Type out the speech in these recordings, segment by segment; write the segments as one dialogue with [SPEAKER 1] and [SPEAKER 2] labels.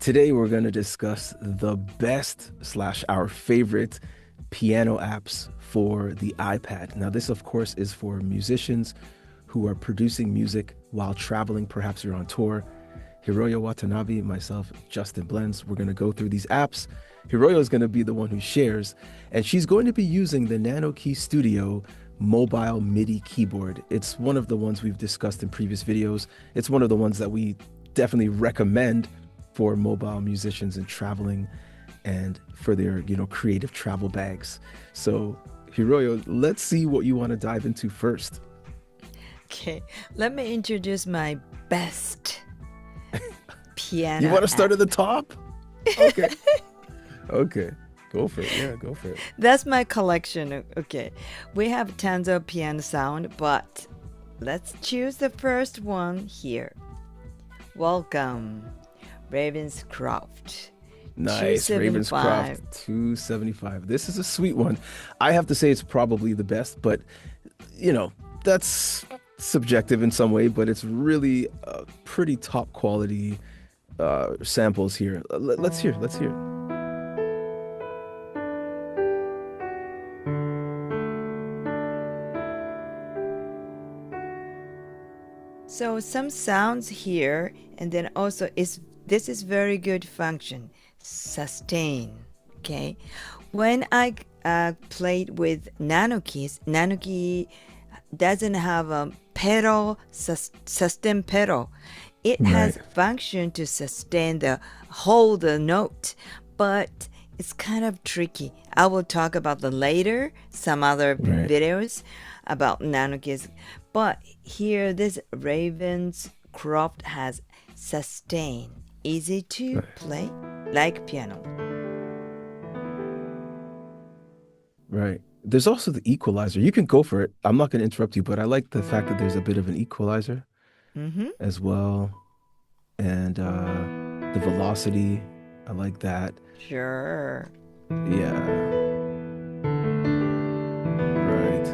[SPEAKER 1] Today we're going to discuss the best slash our favorite piano apps for the iPad. Now, this, of course, is for musicians who are producing music while traveling. Perhaps you're on tour. Hiroyo Watanabe, myself, Justin Blends, we're going to go through these apps. Hiroyo is going to be the one who shares, and she's going to be using the Nano Key Studio mobile MIDI keyboard. It's one of the ones we've discussed in previous videos. It's one of the ones that we definitely recommend for mobile musicians and traveling and for their, creative travel bags. So, Hiroyo, let's see what you want to dive into first.
[SPEAKER 2] Okay, let me introduce my best piano
[SPEAKER 1] You want to start
[SPEAKER 2] app.
[SPEAKER 1] at the top? Okay. Okay. Go for it. Yeah, go for it.
[SPEAKER 2] That's my collection. Okay, we have tons of piano sound, but let's choose the first one here. Welcome, Ravenscroft
[SPEAKER 1] Nice.
[SPEAKER 2] 275.
[SPEAKER 1] Ravenscroft 275. This is a sweet one. I have to say it's probably the best, but that's subjective in some way, but it's really pretty top quality samples here. Let's hear. Let's hear.
[SPEAKER 2] So some sounds here, and then also this is very good function, sustain. Okay, when I played with Nano Keys, Nano Key doesn't have a pedal, sustain pedal. It has
[SPEAKER 1] Right.
[SPEAKER 2] function to sustain the hold the note, but it's kind of tricky. I will talk about the later, some other
[SPEAKER 1] Right.
[SPEAKER 2] videos about Nano Keys. But here, this Ravenscroft has sustain, easy to play, like piano.
[SPEAKER 1] Right. There's also the equalizer. You can go for it. I'm not going to interrupt you, but I like the fact that there's a bit of an equalizer
[SPEAKER 2] Mm-hmm.
[SPEAKER 1] as well. And the velocity, I like that.
[SPEAKER 2] Sure.
[SPEAKER 1] Yeah. Right.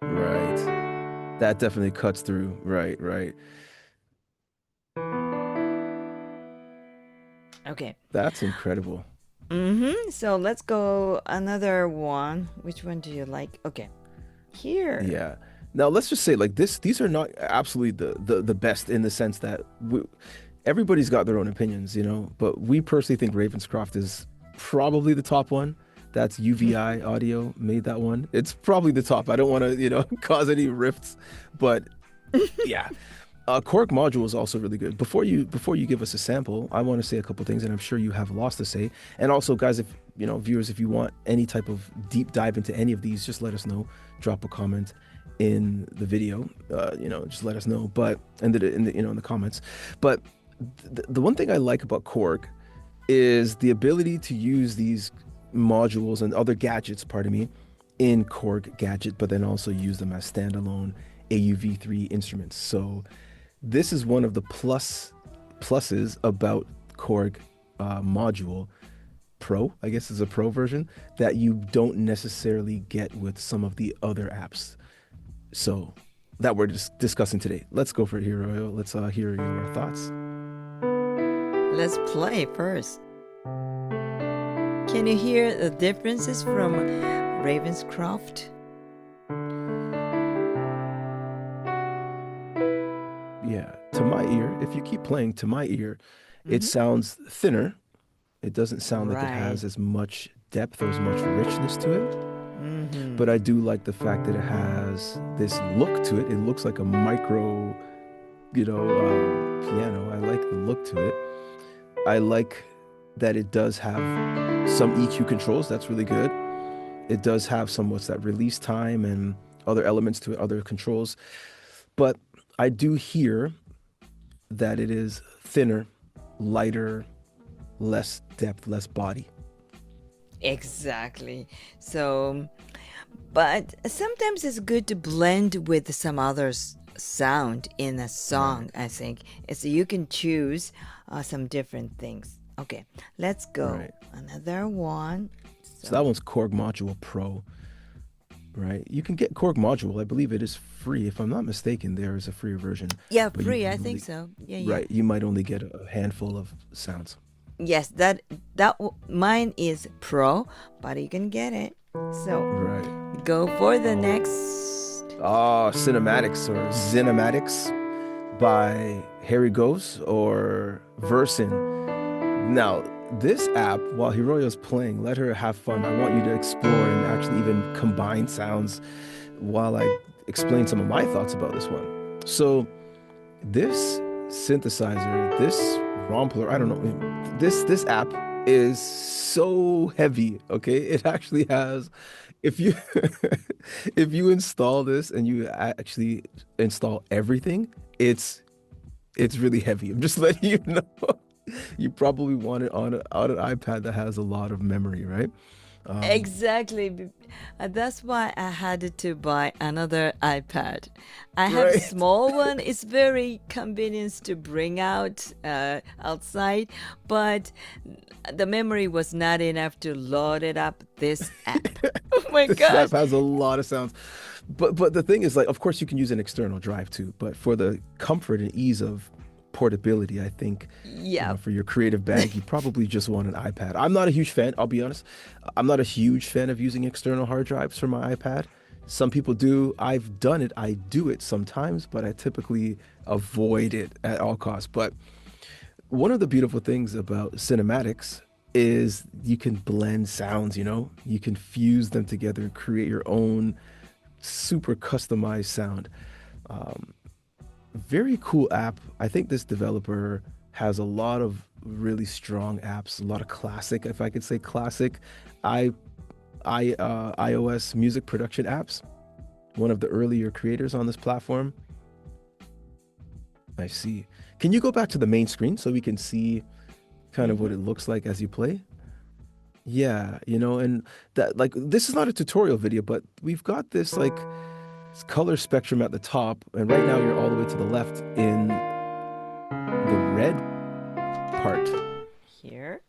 [SPEAKER 1] Right. That definitely cuts through. Right, right.
[SPEAKER 2] Okay.
[SPEAKER 1] That's incredible.
[SPEAKER 2] Mm-hmm. So let's go another one. Which one do you like? Okay. Here.
[SPEAKER 1] Yeah. Now let's just say like this, these are not absolutely the best in the sense that everybody's got their own opinions, but we personally think Ravenscroft is probably the top one. That's UVI Audio made that one. It's probably the top. I don't want to, cause any rifts, but yeah. Cork module is also really good. Before you give us a sample, I want to say a couple things, and I'm sure you have lots to say. And also, guys, if viewers, if you want any type of deep dive into any of these, just let us know. Drop a comment in the video. Just let us know. But in the comments. But the one thing I like about Cork is the ability to use these modules and other gadgets, pardon me, in Korg gadget, but then also use them as standalone AUV3 instruments. So this is one of the pluses about Korg module Pro, I guess is a Pro version, that you don't necessarily get with some of the other apps. So that we're just discussing today. Let's go for it here, Royal. Let's hear your thoughts.
[SPEAKER 2] Let's play first. Can you hear the differences from Ravenscroft?
[SPEAKER 1] Yeah, to my ear, if you keep playing to my ear, it
[SPEAKER 2] Mm-hmm.
[SPEAKER 1] sounds thinner. It doesn't sound like it
[SPEAKER 2] Right.
[SPEAKER 1] has as much depth or as much richness to it.
[SPEAKER 2] Mm-hmm.
[SPEAKER 1] But I do like the fact that it has this look to it. It looks like a micro, piano. I like the look to it. I like that it does have some EQ controls. That's really good. It does have some what's that release time and other elements to it, other controls. But I do hear that it is thinner, lighter, less depth, less body.
[SPEAKER 2] Exactly. So, but sometimes it's good to blend with some other sound in a
[SPEAKER 1] Right.
[SPEAKER 2] song. I think it's you can choose some different things. Okay, let's go.
[SPEAKER 1] Right.
[SPEAKER 2] Another one.
[SPEAKER 1] So
[SPEAKER 2] So,
[SPEAKER 1] that one's Korg Module Pro, right? You can get Korg Module. I believe it is free. If I'm not mistaken, there is a free version,
[SPEAKER 2] yeah,
[SPEAKER 1] but you
[SPEAKER 2] free. I think
[SPEAKER 1] only,
[SPEAKER 2] so. Yeah, yeah.
[SPEAKER 1] right, you might only get a handful of sounds.
[SPEAKER 2] Yes, mine is pro, but you can get it. So,
[SPEAKER 1] Right.
[SPEAKER 2] go for the
[SPEAKER 1] Oh,
[SPEAKER 2] next.
[SPEAKER 1] Cinematics or Zinematics by Harry Ghost or Versin. Now, this app, while Hiroyo's playing, let her have fun. I want you to explore and actually even combine sounds while I explain some of my thoughts about this one. So, this synthesizer, this Rompler, I don't know, this app is so heavy, okay? It actually has, if you if you install this and you actually install everything, it's it's really heavy. I'm just letting you know. You probably want it on an iPad that has a lot of memory, right? Um,
[SPEAKER 2] Exactly. That's why I had to buy another iPad. I have
[SPEAKER 1] right.
[SPEAKER 2] small one. It's very convenient to bring outside, but the memory was not enough to load it up this app. Oh my
[SPEAKER 1] This
[SPEAKER 2] gosh.
[SPEAKER 1] app has a lot of sounds. But the thing is, like, of course you can use an external drive too, but for the comfort and ease of portability, I think,
[SPEAKER 2] Yeah.
[SPEAKER 1] for your creative bag, you probably just want an iPad. I'm not a huge fan, I'll be honest. I'm not a huge fan of using external hard drives for my iPad. Some people do. I've done it. I do it sometimes, but I typically avoid it at all costs. But one of the beautiful things about cinematics is you can blend sounds, you can fuse them together and create your own super customized sound. Um, Very cool app. I think this developer has a lot of really strong apps, a lot of classic, if I could say classic, i iOS music production apps. One of the earlier creators on this platform. I see. Can you go back to the main screen so we can see kind of what
[SPEAKER 2] Hmm.
[SPEAKER 1] it looks like as you play? Yeah, and that, like, this is not a tutorial video, but we've got this like color spectrum at the top, and right now you're all the way to the left in the red part.
[SPEAKER 2] Here.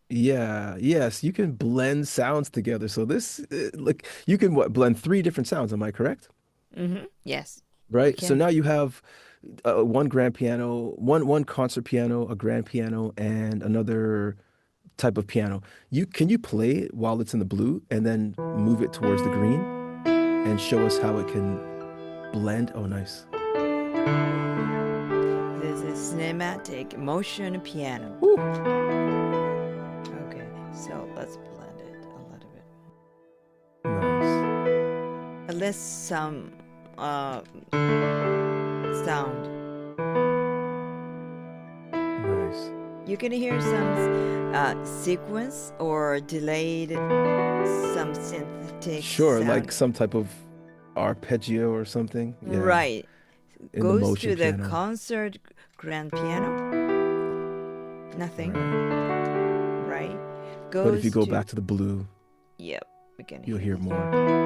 [SPEAKER 1] Yeah, yes, you can blend sounds together. So this, like, you can what, blend three different sounds, am I correct?
[SPEAKER 2] Yes, we
[SPEAKER 1] Right? So
[SPEAKER 2] can.
[SPEAKER 1] now you have one grand piano, one concert piano, a grand piano, and another type of piano. You play it while it's in the blue and then move it towards the green and show us how it can blend. Oh, nice.
[SPEAKER 2] This is cinematic motion piano.
[SPEAKER 1] Woo,
[SPEAKER 2] Okay, so let's blend it a little bit.
[SPEAKER 1] nice,
[SPEAKER 2] Let's some uh sound.
[SPEAKER 1] nice.
[SPEAKER 2] You can hear some sequence or delayed some synthetic
[SPEAKER 1] Sure, like
[SPEAKER 2] sound.
[SPEAKER 1] some type of arpeggio or something. Yeah,
[SPEAKER 2] Right.
[SPEAKER 1] in the
[SPEAKER 2] Goes
[SPEAKER 1] motion
[SPEAKER 2] to the
[SPEAKER 1] piano.
[SPEAKER 2] concert grand piano. Nothing.
[SPEAKER 1] Right.
[SPEAKER 2] Right.
[SPEAKER 1] But if you
[SPEAKER 2] Goes
[SPEAKER 1] go
[SPEAKER 2] to
[SPEAKER 1] back to the blue,
[SPEAKER 2] yep. We can
[SPEAKER 1] you'll
[SPEAKER 2] hear
[SPEAKER 1] hear
[SPEAKER 2] this.
[SPEAKER 1] more.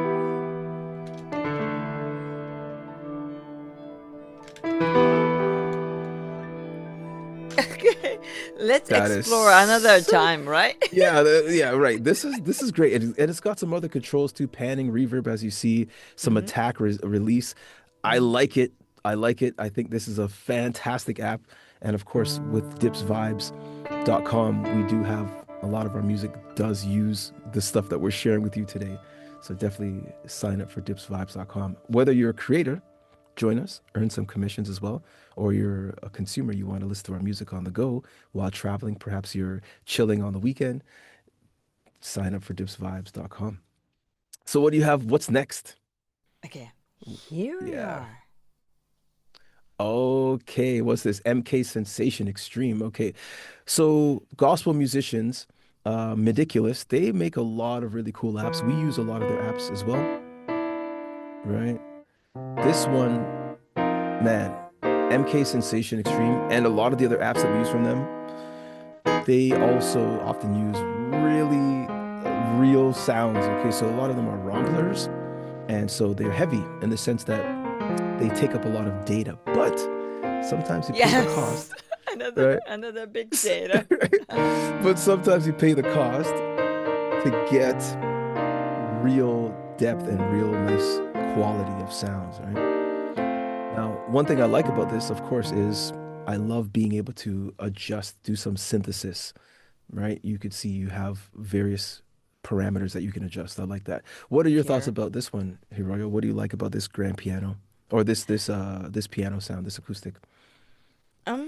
[SPEAKER 2] Okay. Let's
[SPEAKER 1] That is
[SPEAKER 2] explore another
[SPEAKER 1] so,
[SPEAKER 2] time, right?
[SPEAKER 1] yeah, yeah, right. This is great, and it's got some other controls too, panning, reverb, as you see, some
[SPEAKER 2] Mm-hmm.
[SPEAKER 1] attack release. I
[SPEAKER 2] Mm-hmm.
[SPEAKER 1] like it. I like it. I think this is a fantastic app, and of course, with dipsvibes.com, we do have a lot of our music does use the stuff that we're sharing with you today. So definitely sign up for dipsvibes.com. Whether you're a creator, join us, earn some commissions as well, or you're a consumer, you want to listen to our music on the go while traveling, perhaps you're chilling on the weekend, sign up for dipsvibes.com. So what do you have? What's next?
[SPEAKER 2] Okay. Here we
[SPEAKER 1] Yeah.
[SPEAKER 2] are.
[SPEAKER 1] Okay, what's this? MK Sensation Extreme. Okay. So gospel musicians, Meticulous, they make a lot of really cool apps. We use a lot of their apps as well, right? This one, man, MK Sensation Extreme, and a lot of the other apps that we use from them, they also often use really real sounds. Okay, so a lot of them are romplers, and so they're heavy in the sense that they take up a lot of data, but sometimes it pays a
[SPEAKER 2] Yes.
[SPEAKER 1] cost. right?
[SPEAKER 2] Another big data.
[SPEAKER 1] But sometimes you pay the cost to get real depth and real nice quality of sounds, right? Now, one thing I like about this, of course, is I love being able to adjust, do some synthesis, right? You could see you have various parameters that you can adjust. I like that. What are your thoughts
[SPEAKER 2] Sure.
[SPEAKER 1] about this one, Hiroyo? What do you like about this grand piano or this piano sound, this acoustic?
[SPEAKER 2] Um,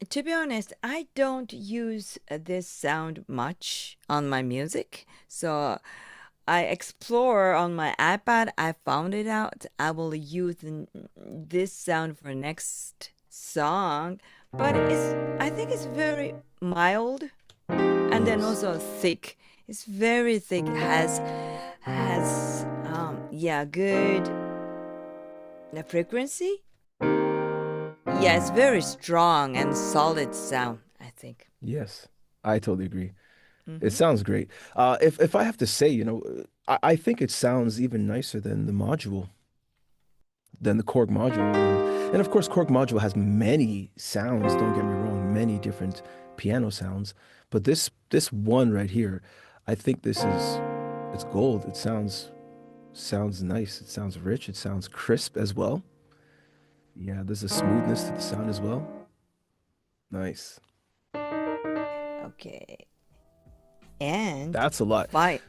[SPEAKER 2] to be honest, I don't use this sound much on my music. So I explore on my iPad. I found it out. I will use this sound for next song, but I think it's very mild and then
[SPEAKER 1] Yes.
[SPEAKER 2] also thick. It's very thick. Has yeah, good the frequency. Yeah, it's very strong and solid sound, I think.
[SPEAKER 1] Yes. I totally agree. It
[SPEAKER 2] Mm-hmm.
[SPEAKER 1] sounds great. If I have to say, I think it sounds even nicer than the module, than the Korg module. And of course, Korg module has many sounds, don't get me wrong, many different piano sounds. But this one right here, I think it's gold. It sounds nice. It sounds rich. It sounds crisp as well. Yeah, there's a smoothness to the sound as well. Nice.
[SPEAKER 2] Okay. And
[SPEAKER 1] That's a lot.
[SPEAKER 2] five.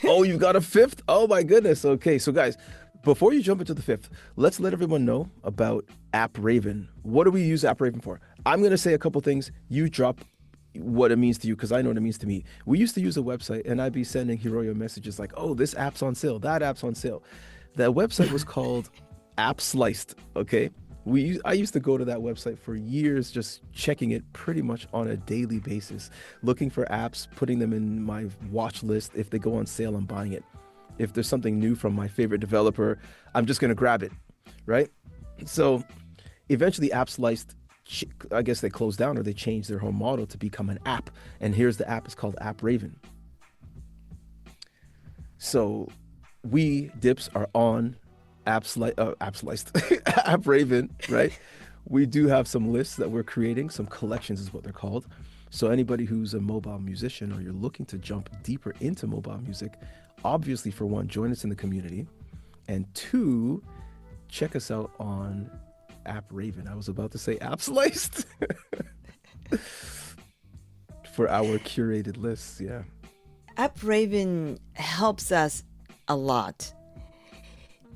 [SPEAKER 1] Oh, you've got a fifth? Oh my goodness. Okay, so guys, before you jump into the fifth, let's let everyone know about App Raven. What do we use App Raven for? I'm gonna say a couple things. You drop what it means to you because I know what it means to me. We used to use a website and I'd be sending Hiroyo messages like, "Oh, this app's on sale. That app's on sale." That website was called App Sliced. Okay, I used to go to that website for years, just checking it pretty much on a daily basis, looking for apps, putting them in my watch list. If they go on sale, I'm buying it. If there's something new from my favorite developer, I'm just gonna grab it, right? So eventually, App Sliced, I guess they closed down or they changed their whole model to become an app. And here's the app. It's called App Raven. So we dips are on app sliced app raven, right? We do have some lists that we're creating, some collections is what they're called. So anybody who's a mobile musician or you're looking to jump deeper into mobile music, obviously for one, join us in the community, and two, check us out on app raven. I was about to say app sliced for our curated lists. Yeah.
[SPEAKER 2] App Raven helps us a lot.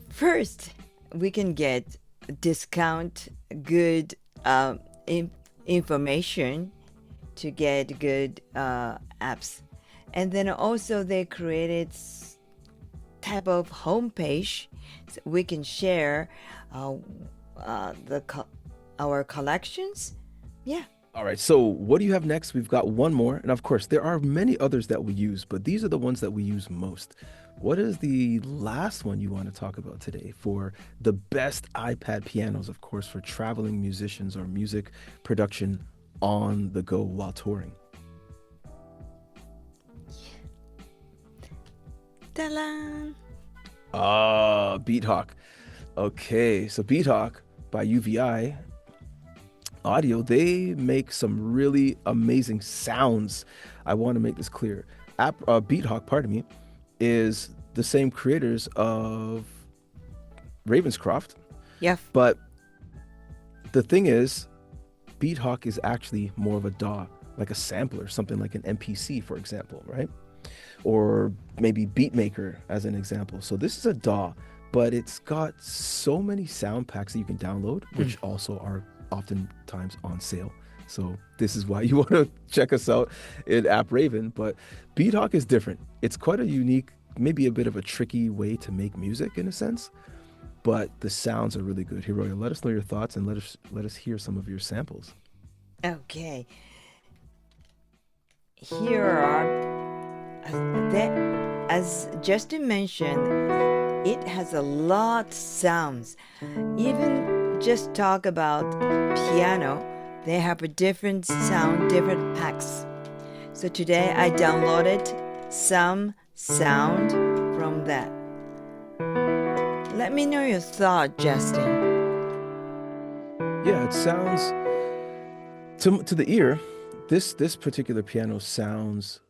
[SPEAKER 2] First, we can get discount, good in information to get good apps. And then also they created type of homepage so we can share uh, our collections. Yeah.
[SPEAKER 1] All right, so what do you have next? We've got one more, and of course, there are many others that we use, but these are the ones that we use most. What is the last one you want to talk about today for the best iPad pianos, of course, for traveling musicians or music production on the go while touring?
[SPEAKER 2] Ta-da!
[SPEAKER 1] Beat Hawk. Okay, so Beat Hawk by UVI Audio, they make some really amazing sounds. I want to make this clear. Beat Hawk, pardon me, is the same creators of Ravenscroft,
[SPEAKER 2] Yeah.
[SPEAKER 1] but the thing is, Beat Hawk is actually more of a DAW, like a sampler, something like an MPC, for example, right? Or maybe Beatmaker as an example. So this is a DAW, but it's got so many sound packs that you can download, which also are oftentimes on sale. So this is why you want to check us out in App Raven. But Beat Hawk is different. It's quite a unique, maybe a bit of a tricky way to make music in a sense, but the sounds are really good. Hiroya, let us know your thoughts and let us hear some of your samples.
[SPEAKER 2] Okay. Here are as Justin mentioned, it has a lot sounds. Even just talk about piano, they have a different sound, different packs. So today I downloaded some sound from that. Let me know your thought, Justin.
[SPEAKER 1] Yeah, it sounds to the ear, this particular piano sounds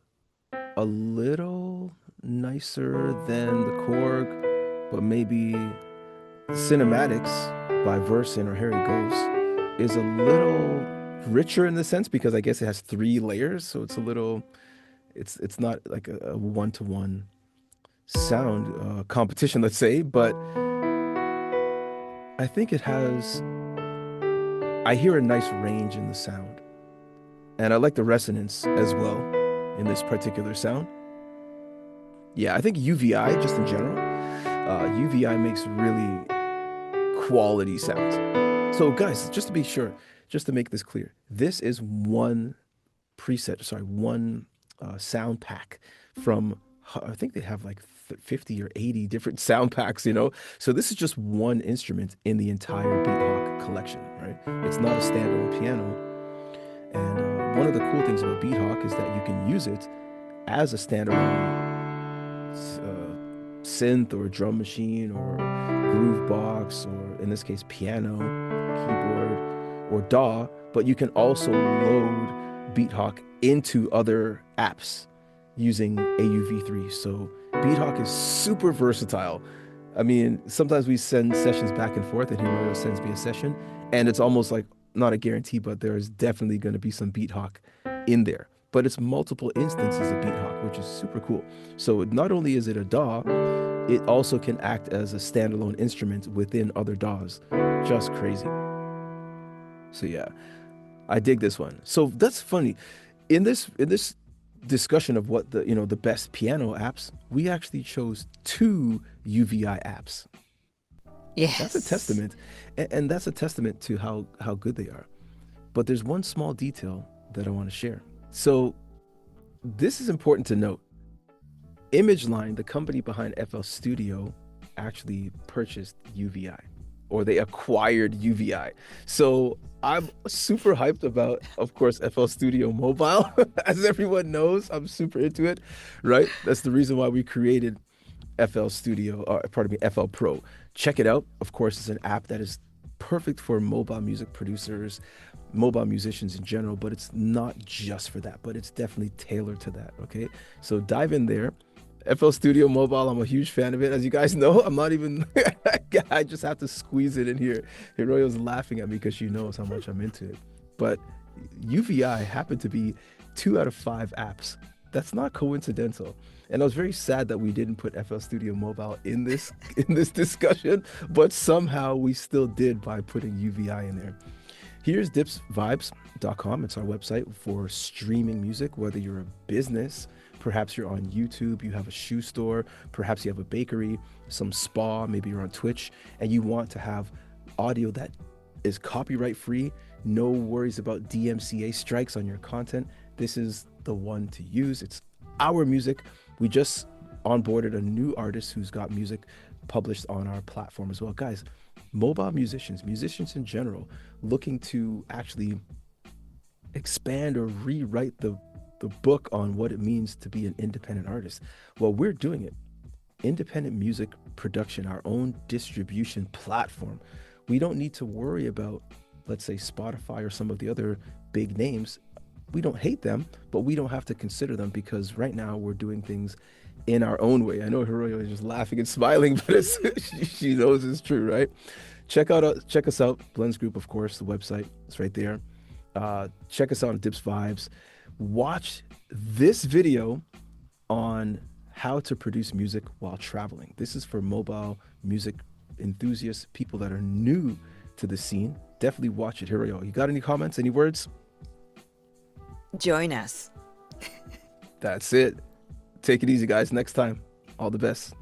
[SPEAKER 1] a little nicer than the Korg, but maybe Cinematics by Versin or Harry Ghost is a little richer in the sense because I guess it has three layers, so it's a little it's not like a one-to-one sound competition, let's say, but I think it has I hear a nice range in the sound. And I like the resonance as well in this particular sound. Yeah, I think UVI, just in general, UVI makes really quality sounds. So, guys, just to be sure, just to make this clear, this is one preset, sorry, one sound pack from, I think they have like 50 or 80 different sound packs, you know? So, this is just one instrument in the entire Beathawk collection, right? It's not a standalone piano. And one of the cool things about Beathawk is that you can use it as a standalone synth or drum machine or groove box or in this case piano, keyboard or DAW, but you can also load Beathawk into other apps using AUV3. So Beathawk is super versatile. I mean, sometimes we send sessions back and forth and Hiroyo sends me a session and it's almost like not a guarantee, but there's definitely going to be some Beathawk in there. But it's multiple instances of Beathawk, which is super cool. So not only is it a DAW, it also can act as a standalone instrument within other DAWs. Just crazy. So yeah, I dig this one. So that's funny. In this discussion of what the the best piano apps, we actually chose two UVI apps. That's a
[SPEAKER 2] Yes.
[SPEAKER 1] testament, and that's a testament to how good they are. But there's one small detail that I want to share. So this is important to note. ImageLine, the company behind FL Studio, actually purchased UVI or they acquired UVI. So I'm super hyped about, of course, FL Studio Mobile. As everyone knows, I'm super into it, right? That's the reason why we created FL Studio, or pardon me, FL Pro. Check it out. Of course, it's an app that is perfect for mobile music producers, mobile musicians in general, but it's not just for that, but it's definitely tailored to that. Okay. So dive in there. FL Studio Mobile, I'm a huge fan of it. As you guys know, I'm not even, I just have to squeeze it in here. Hiroyo's laughing at me because she knows how much I'm into it. But UVI happened to be 2 out of 5 apps. That's not coincidental. And I was very sad that we didn't put FL Studio Mobile in this in this discussion, but somehow we still did by putting UVI in there. Here's dipsvibes.com. It's our website for streaming music, whether you're a business, perhaps you're on YouTube, you have a shoe store, perhaps you have a bakery, some spa, maybe you're on Twitch, and you want to have audio that is copyright free, no worries about DMCA strikes on your content. This is the one to use. It's our music. We just onboarded a new artist who's got music published on our platform as well. Guys, mobile musicians, musicians in general, looking to actually expand or rewrite the book on what it means to be an independent artist. Well, we're doing it. Independent music production, our own distribution platform. We don't need to worry about, let's say, Spotify or some of the other big names. We don't hate them, but we don't have to consider them because right now we're doing things in our own way. I know Hiroyo is just laughing and smiling, but it's, she knows it's true, right? Check us out, Blends Group, of course, the website. It's right there. Check us out on Dips Vibes. Watch this video on how to produce music while traveling. This is for mobile music enthusiasts, people that are new to the scene. Definitely watch it. Hiroyo, you got any comments, any words?
[SPEAKER 2] Join us.
[SPEAKER 1] That's it. Take it easy, guys. Next time. All the best.